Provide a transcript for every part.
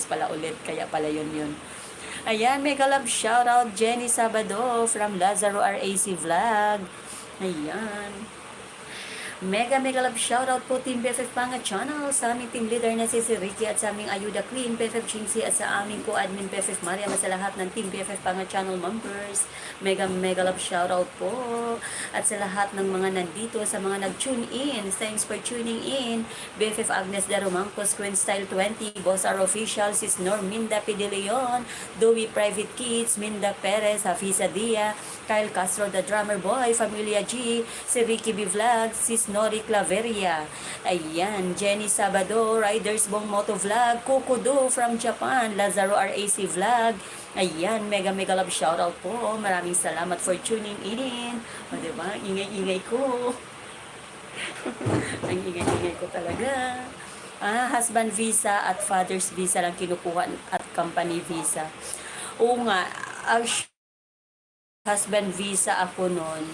pala ulit, kaya pala yun. Ayan, mega love shoutout Jenny Sabado from Lazaro RAC Vlog. Ayan. Mega love shoutout po Team BFF Panga Channel, sa aming team leader na si Ricky at sa aming Ayuda Queen, BFF Chincy at sa aming co-admin BFF Maria at sa lahat ng Team BFF Panga Channel members. Mega love shoutout po at sa lahat ng mga nandito, sa mga nag-tune in. Thanks for tuning in. BFF Agnes de Romancos, Queen Style 20, Boss R Official, Sis Norminda P. De Leon, Dewey Private Kids, Minda Perez, Hafiza Dia, Kyle Castro the Drummer Boy, Familia G, si Ricky B. Vlog, Sis Nori Claveria, ayan, Jenny Sabado, Riders Bong Moto Vlog, Kukudo from Japan, Lazaro RAC Vlog, ayan, mega love shoutout po, maraming salamat for tuning in, o diba, ingay-ingay ko, ang ingay-ingay ko talaga. Husband visa at father's visa lang kinukuha at company visa. Oo nga, husband visa ako noon.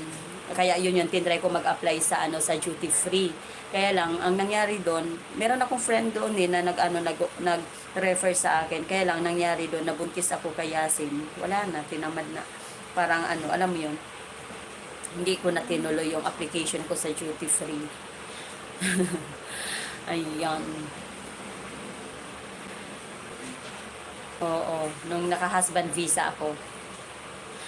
Kaya yun yung tinry ko mag-apply sa sa duty free. Kaya lang ang nangyari doon, meron akong friend doon na nag-refer sa akin. Kaya lang nangyari doon, nabuntis ako kay Yasin. Wala na, tinamad na. Parang alam mo yun. Hindi ko na tinuloy yung application ko sa duty free. Ayan. Oo, nung naka-husband visa ako.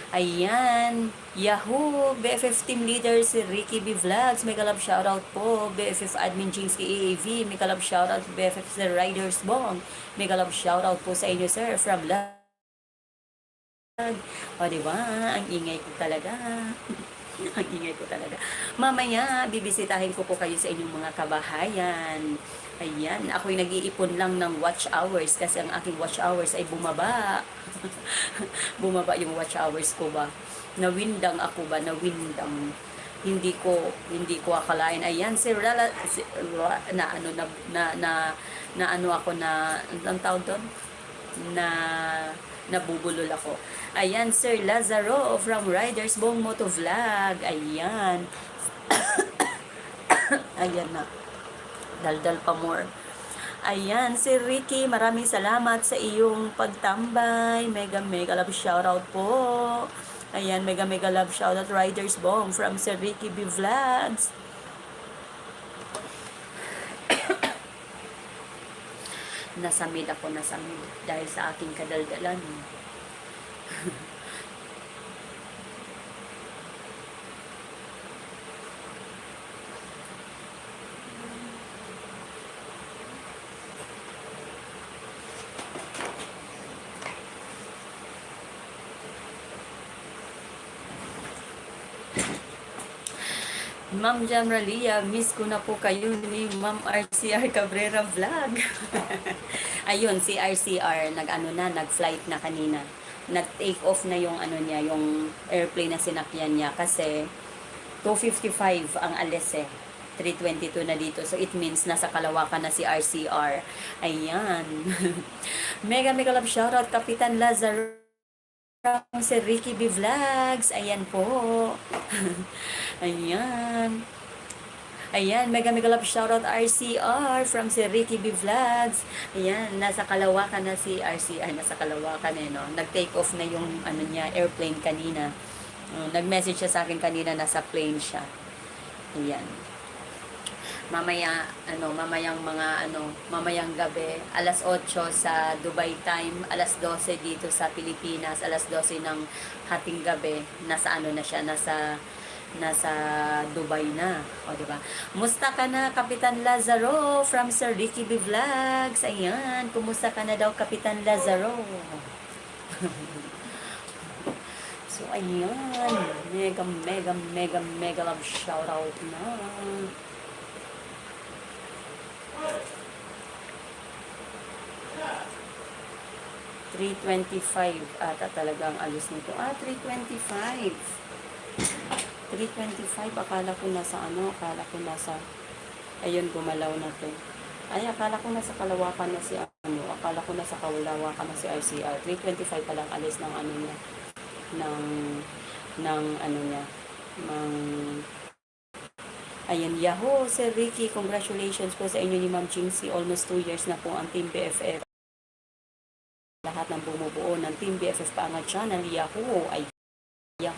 Ayan, Yahoo, BFF Team Leader si Ricky B. Vlogs, mega love shoutout po, BFF Admin Jingsky AAV, mega love shoutout BFF Sir Riders Bong, mega love shoutout po sa inyo sir, from Vlog. O diba, ang ingay ko talaga. Ang ingay ko talaga. Mamaya, bibisitahin ko po kayo sa inyong mga kabahayan. Ayan, ako'y nag-iipon lang ng watch hours kasi ang aking watch hours ay bumaba. Bumaba yung watch hours ko ba. Nawindang ako ba, nawindang. Hindi ko akalain. Ayan, ang tawag doon? Nabubulol ako. Ayan, Sir Lazaro from Riders Bong Moto Vlog. Ayan. Ayan na. Daldal pa more. Ayan, si Ricky, maraming salamat sa iyong pagtambay. Mega love shoutout po. Ayan, mega love shoutout Riders Bong from Sir Ricky B. Vlogs. Nasamid dahil sa aking kadaldalan. Ma'am Jamralia, miss ko na po kayo ni Ma'am RCR Cabrera Vlog. Ayun, si RCR, nag-flight na kanina. Nag-take off na yung yung airplane na sinakyan niya kasi 2:55 ang alis 3:22 na dito. So, it means nasa Kalawakan na si RCR. Ayan. mega love shoutout, Kapitan Lazaro. Si Ricky B. Vlogs. Ayan po. Ayan. Ayan, mega love shoutout RCR from si Ricky B. Vlogs. Ayan, nasa Kalawakan na si RCR. Nasa Kalawakan no. Nag-take off na yung airplane kanina. Nag-message siya sa akin kanina, nasa plane siya. Ayan. Mamayang gabi, alas 8 sa Dubai time, alas 12 dito sa Pilipinas, alas 12 ng hating gabi, nasa Dubai na. O, diba? Musta ka na, Kapitan Lazaro from Sir Ricky B. Vlogs? Ayan, kumusta ka na daw, Kapitan Lazaro? So, ayan, mega love shoutout na. 3:25 ata talaga ang alis nito. 3:25. 3:25, akala ko nasa, ayun, gumalaw na to. Ay, akala ko nasa Kalawakan na si akala ko nasa Kalawakan na si RCR. 3:25 pa lang alis ng niya, ayan, Yahoo, Sir Ricky, congratulations po sa inyo ni Ma'am Jingsy. Almost 2 years na po ang Team BFF. lahat ng bumubuo ng Team BFF Paangat Channel, Yahoo! Ay Yahoo!